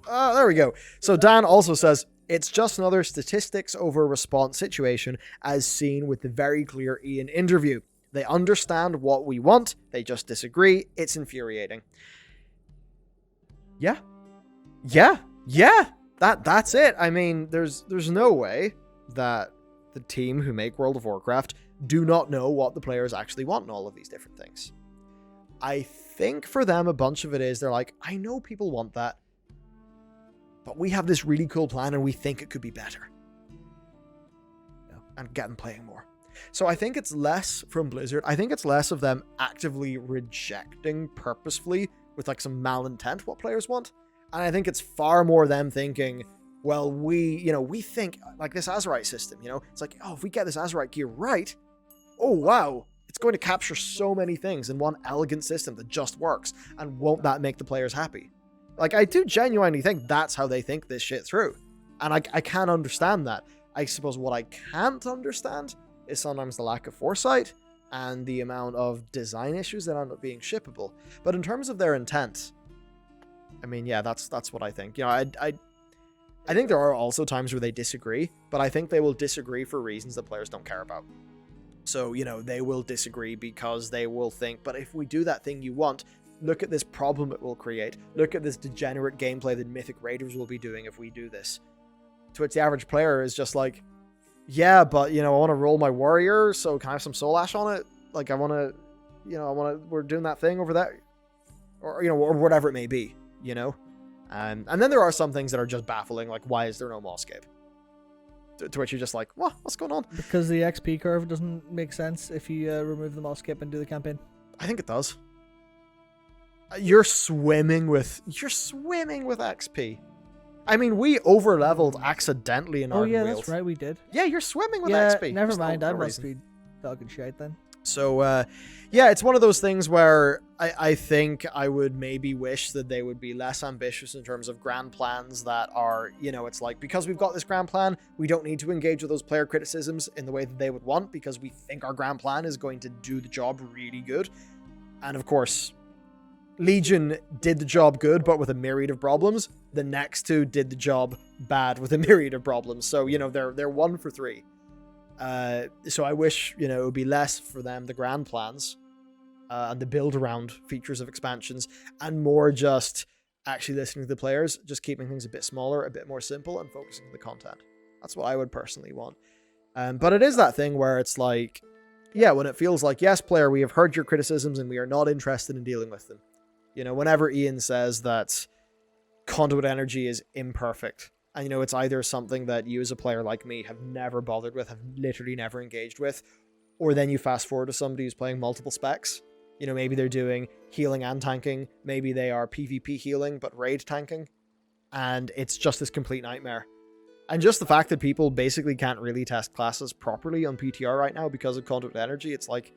There we go. So Dan also says, it's just another statistics over response situation as seen with the very clear Ian interview. They understand what we want. They just disagree. It's infuriating. Yeah. That's it. I mean, there's no way that the team who make World of Warcraft do not know what the players actually want in all of these different things. I think for them, a bunch of it is they're like, I know people want that, but we have this really cool plan and we think it could be better. And get them playing more. So I think it's less from Blizzard. I think it's less of them actively rejecting purposefully with like some malintent what players want. And I think it's far more them thinking, well, we think like this Azerite system, it's like, oh, if we get this Azerite gear right, oh, wow, it's going to capture so many things in one elegant system that just works. And won't that make the players happy? Like, I do genuinely think that's how they think this shit through. And I can understand that. I suppose what I can't understand is sometimes the lack of foresight and the amount of design issues that end up being shippable. But in terms of their intent, I mean, yeah, that's what I think. I think there are also times where they disagree, but I think they will disagree for reasons that players don't care about. So, they will disagree because they will think, but if we do that thing you want, look at this problem it will create. Look at this degenerate gameplay that Mythic Raiders will be doing if we do this. To which the average player is just like, yeah, but, I want to roll my warrior, so can I have some soul ash on it? Like, we're doing that thing over there. Or, or whatever it may be, And then there are some things that are just baffling, like, why is there no Mosscape? To which you're just like, what's going on? Because the XP curve doesn't make sense if you remove the Mosscape and do the campaign. I think it does. You're swimming with XP. I mean, we over-leveled accidentally in Arden Wheels. That's right, we did. Yeah, you're swimming with XP. Never mind, I must be talking shit then. So, it's one of those things where I think I would maybe wish that they would be less ambitious in terms of grand plans that are, it's like, because we've got this grand plan, we don't need to engage with those player criticisms in the way that they would want, because we think our grand plan is going to do the job really good. And of course, Legion did the job good, but with a myriad of problems. The next two did the job bad with a myriad of problems. So, they're 1 for 3. So I wish, it would be less for them, the grand plans, and the build around features of expansions, and more just actually listening to the players, just keeping things a bit smaller, a bit more simple, and focusing on the content. That's what I would personally want. But it is that thing where it's like, when it feels like, yes, player, we have heard your criticisms and we are not interested in dealing with them. Whenever Ian says that conduit energy is imperfect, and, it's either something that you as a player like me have never bothered with, have literally never engaged with, or then you fast forward to somebody who's playing multiple specs. Maybe they're doing healing and tanking. Maybe they are PvP healing, but raid tanking. And it's just this complete nightmare. And just the fact that people basically can't really test classes properly on PTR right now because of conduit energy, it's like,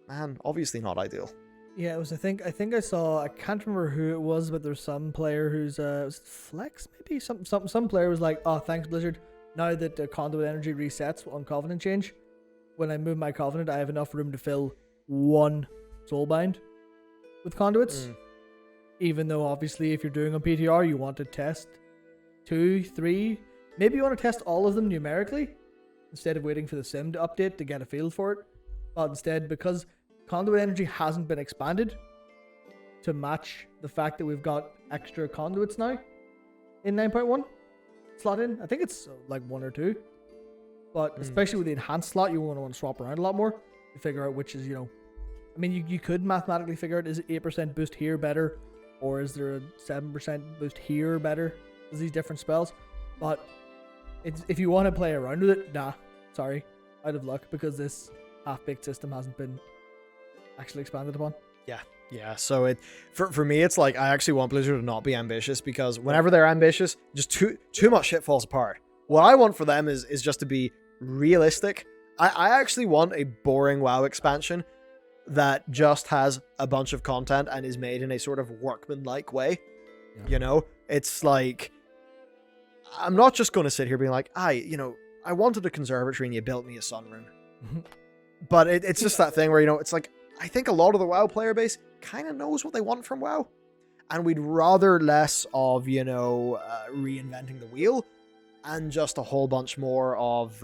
man, obviously not ideal. Yeah, it was. I think I saw. I can't remember who it was, but there's some player who's was it Flex maybe. Some player was like, "Oh, thanks Blizzard. Now that the conduit energy resets on Covenant change, when I move my Covenant, I have enough room to fill 1 soulbind with conduits. Even though obviously, if you're doing on PTR, you want to test 2, 3, maybe you want to test all of them numerically instead of waiting for the sim to update to get a feel for it. But instead, because conduit energy hasn't been expanded to match the fact that we've got extra conduits now in 9.1 slot in. I think it's like 1 or 2. But especially with the enhanced slot, you want to swap around a lot more to figure out which is, I mean, you could mathematically figure out, is it 8% boost here better? Or is there a 7% boost here better? There's these different spells. But if you want to play around with it, sorry, out of luck, because this half-baked system hasn't been actually expanded upon. Yeah. So for me, it's like, I actually want Blizzard to not be ambitious, because whenever they're ambitious, just too much shit falls apart. What I want for them is just to be realistic. I actually want a boring WoW expansion that just has a bunch of content and is made in a sort of workman-like way. Yeah. It's like, I'm not just going to sit here being like, I wanted a conservatory and you built me a sun rune. But it's just that thing where, it's like, I think a lot of the WoW player base kind of knows what they want from WoW. And we'd rather less of, reinventing the wheel and just a whole bunch more of,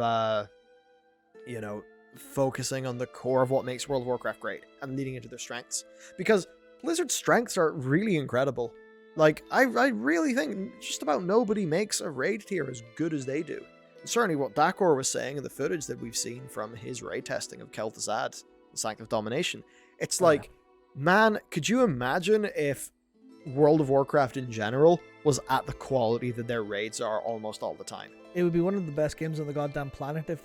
focusing on the core of what makes World of Warcraft great and leading into their strengths. Because Blizzard's strengths are really incredible. Like, I really think just about nobody makes a raid tier as good as they do. And certainly what Dakor was saying in the footage that we've seen from his raid testing of Kel'Thuzad, the Sanctum of Domination, it's like, man, could you imagine if World of Warcraft in general was at the quality that their raids are almost all the time? It would be one of the best games on the goddamn planet if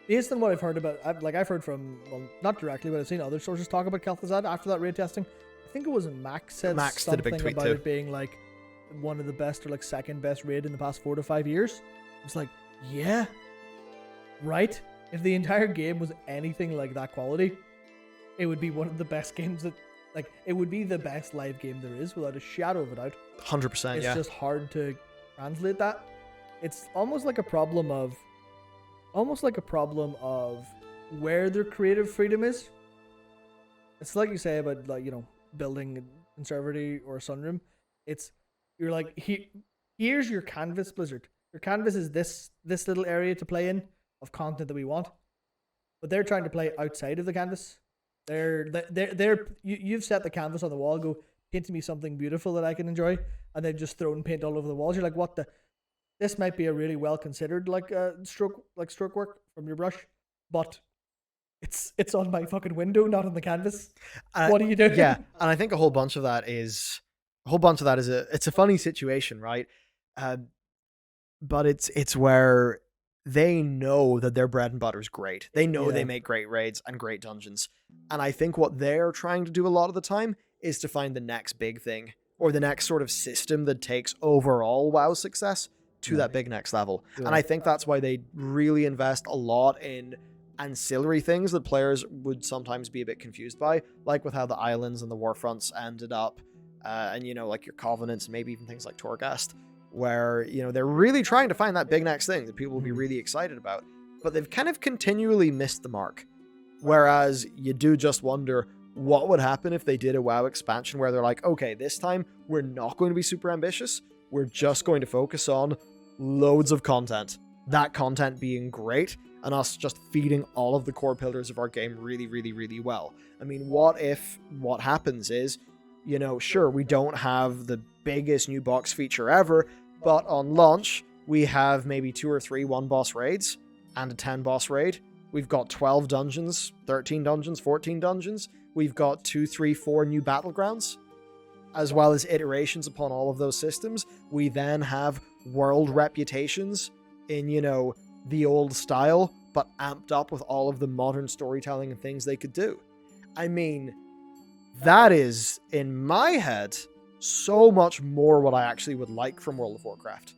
based on what I've heard about, I've heard from, well, not directly, but I've seen other sources talk about Kel'Thuzad after that raid testing. I think it was Max said something did a big tweet about too. it being like one of the best or like second best raid in the past 4 to 5 years. It's like, yeah, right. If the entire game was anything like that quality, it would be one of the best games that, like, it would be the best live game there is without a shadow of a doubt. 100%, It's yeah. just hard to translate that. It's almost like a problem of where their creative freedom is. It's like you say about, like, building a conservatory or a sunroom. You're like, here's your canvas, Blizzard. Your canvas is this little area to play in of content that we want, but they're trying to play outside of the canvas. You've set the canvas on the wall. Go paint me something beautiful that I can enjoy, and they've just thrown paint all over the walls. You're like, what the? This might be a really well considered stroke work from your brush, but it's on my fucking window, not on the canvas. What are you doing? Yeah, and I think a whole bunch of that is it's a funny situation, right? But it's where they know that their bread and butter is great. They know they make great raids and great dungeons. And I think what they're trying to do a lot of the time is to find the next big thing or the next sort of system that takes overall WoW success to that big next level. Yeah. And I think that's why they really invest a lot in ancillary things that players would sometimes be a bit confused by, like with how the islands and the warfronts ended up, and like your covenants, maybe even things like Torghast, where they're really trying to find that big next thing that people will be really excited about, but they've kind of continually missed the mark. Whereas you do just wonder what would happen if they did a WoW expansion where they're like, okay, this time we're not going to be super ambitious, we're just going to focus on loads of content, that content being great, and us just feeding all of the core pillars of our game really, really, really well. I mean, what if what happens is, sure, we don't have the biggest new box feature ever, but on launch, we have maybe 2 or 3 one-boss raids and a 10-boss raid. We've got 12 dungeons, 13 dungeons, 14 dungeons. We've got 2, 3, 4 new battlegrounds, as well as iterations upon all of those systems. We then have world reputations in, the old style, but amped up with all of the modern storytelling and things they could do. I mean, that is, in my head, so much more what I actually would like from World of Warcraft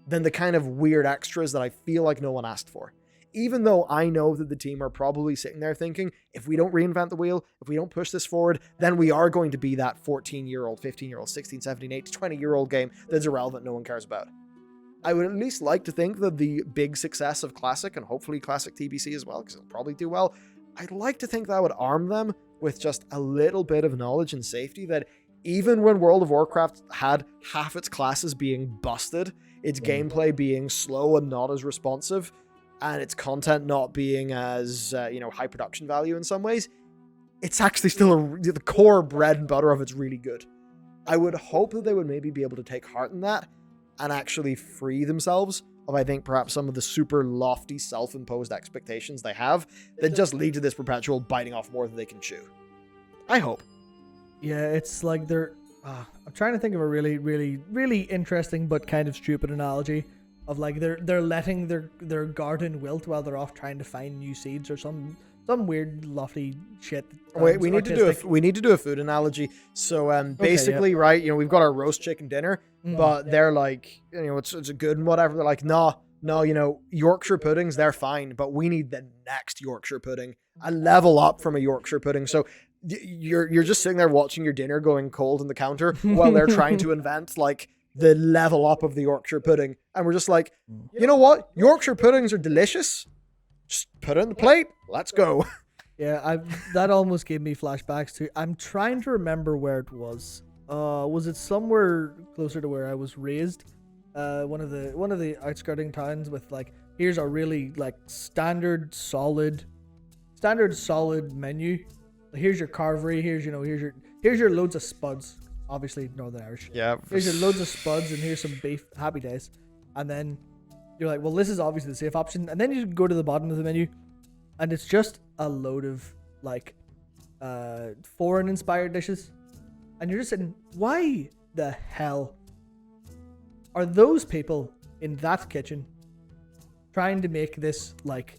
than the kind of weird extras that I feel like no one asked for. Even though I know that the team are probably sitting there thinking, if we don't reinvent the wheel, if we don't push this forward, then we are going to be that 14-year-old, 15-year-old, 16, 17, 18, 20-year-old game that's irrelevant, no one cares about. I would at least like to think that the big success of Classic, and hopefully Classic TBC as well, because it'll probably do well, I'd like to think that would arm them with just a little bit of knowledge and safety that even when World of Warcraft had half its classes being busted, its gameplay being slow and not as responsive, and its content not being as, high production value in some ways, it's actually still the core bread and butter of it's really good. I would hope that they would maybe be able to take heart in that and actually free themselves of, I think, perhaps some of the super lofty self-imposed expectations they have that just lead to this perpetual biting off more than they can chew. I hope. Yeah, it's like they're... I'm trying to think of a really, really, really interesting but kind of stupid analogy of like they're letting their garden wilt while they're off trying to find new seeds or some weird lofty shit. Wait, we need to do a food analogy. So basically, right, we've got our roast chicken dinner, but they're like, it's a good and whatever. They're like, no, Yorkshire puddings, they're fine, but we need the next Yorkshire pudding, a level up from a Yorkshire pudding. So you're just sitting there watching your dinner going cold on the counter while they're trying to invent like the level up of the Yorkshire pudding, and we're just like, you know what? Yorkshire puddings are delicious. Just put it on the plate. Let's go. Yeah, that almost gave me flashbacks to. I'm trying to remember where it was. Was it somewhere closer to where I was raised? One of the outskirting towns with like, here's a really like standard solid menu. Here's your carvery. Here's your loads of spuds. Obviously Northern Irish. Yeah. Here's your loads of spuds and here's some beef. Happy days. And then you're like, well, this is obviously the safe option. And then you go to the bottom of the menu, and it's just a load of like foreign inspired dishes. And you're just sitting, why the hell are those people in that kitchen trying to make this like,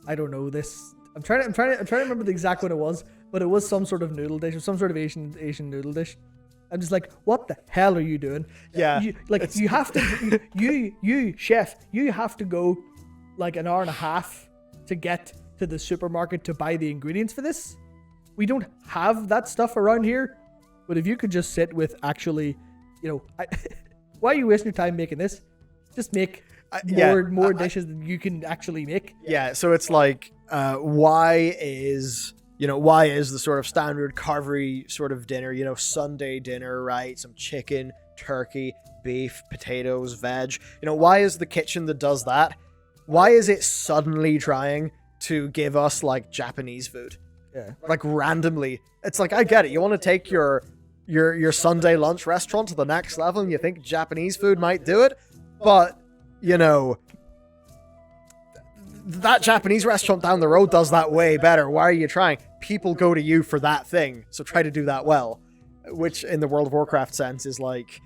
I don't know, this. I'm trying to remember the exact one it was, but it was some sort of noodle dish or some sort of Asian noodle dish. I'm just like, what the hell are you doing? Yeah. You have to, you chef, you have to go like an hour and a half to get to the supermarket to buy the ingredients for this. We don't have that stuff around here. But if you could just sit with actually, why are you wasting your time making this? Just make more dishes than you can actually make. Yeah. So it's like, why is the sort of standard carvery sort of dinner, Sunday dinner, right? Some chicken, turkey, beef, potatoes, veg. Why is the kitchen that does that? Why is it suddenly trying to give us like Japanese food? Yeah. Like randomly. It's like, I get it. You want to take your Sunday lunch restaurant to the next level and you think Japanese food might do it, but that Japanese restaurant down the road does that way better. Why are you trying? People go to you for that thing, so try to do that well. Which in the World of Warcraft sense is like,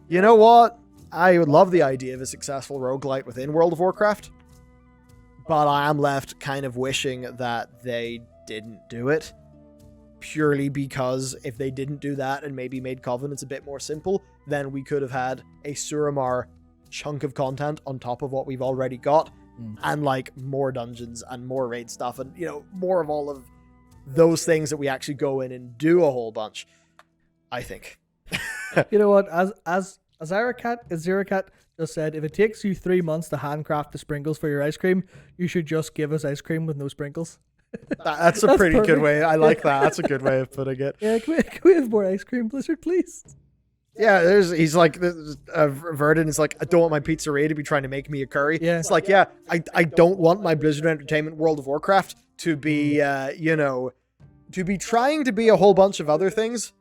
you know what? I would love the idea of a successful roguelite within World of Warcraft, but I am left kind of wishing that they didn't do it. Purely because if they didn't do that and maybe made Covenants a bit more simple, then we could have had a Suramar chunk of content on top of what we've already got, and like more dungeons and more raid stuff and more of all of those things that we actually go in and do a whole bunch, I think. You know what? As Aziracat just said, if it takes you 3 months to handcraft the sprinkles for your ice cream, you should just give us ice cream with no sprinkles. That's a pretty good way. I like that. That's a good way of putting it. Yeah, can we have more ice cream, Blizzard, please? Yeah, he's like, Verdun is like, I don't want my pizzeria to be trying to make me a curry. Yeah. It's like, I don't want my Blizzard Entertainment World of Warcraft to be, to be trying to be a whole bunch of other things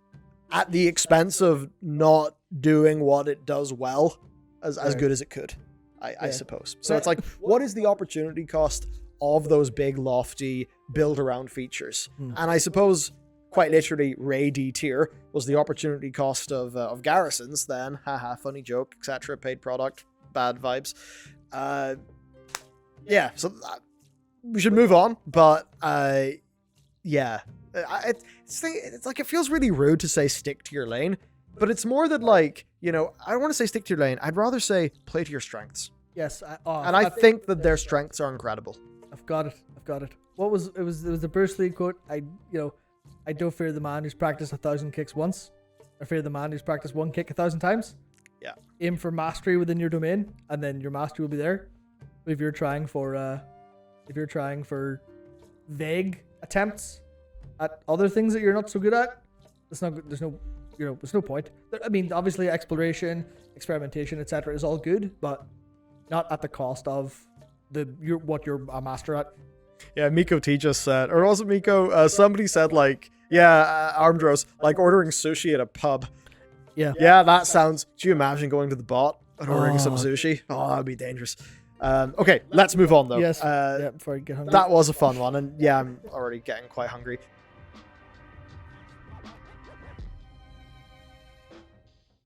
at the expense of not doing what it does well as good as it could, I suppose. So it's like, what is the opportunity cost of those big, lofty, build-around features? And I suppose, quite literally, Ray D tier was the opportunity cost of garrisons then. Haha, funny joke, etc. Paid product, bad vibes. So we should move on, but it's like, it feels really rude to say stick to your lane, but it's more that like, I don't want to say stick to your lane. I'd rather say play to your strengths. Yes. I think that their strengths are incredible. I've got it. What was it? Was the Bruce Lee quote? I don't fear the man who's practiced 1,000 kicks once. I fear the man who's practiced one kick 1,000 times. Yeah. Aim for mastery within your domain, and then your mastery will be there. But if you're trying for vague attempts at other things that you're not so good at, there's no point. I mean, obviously exploration, experimentation, etc. is all good, but not at the cost of what you're a master at. Yeah, Miko T just said, or was it Miko? Somebody said like, Armdros, like ordering sushi at a pub. Yeah. Yeah, that sounds. Do you imagine going to the bot and ordering some sushi? Oh, that'd be dangerous. Okay, let's move on though. Yes. Before I get hungry. That was a fun one, and I'm already getting quite hungry.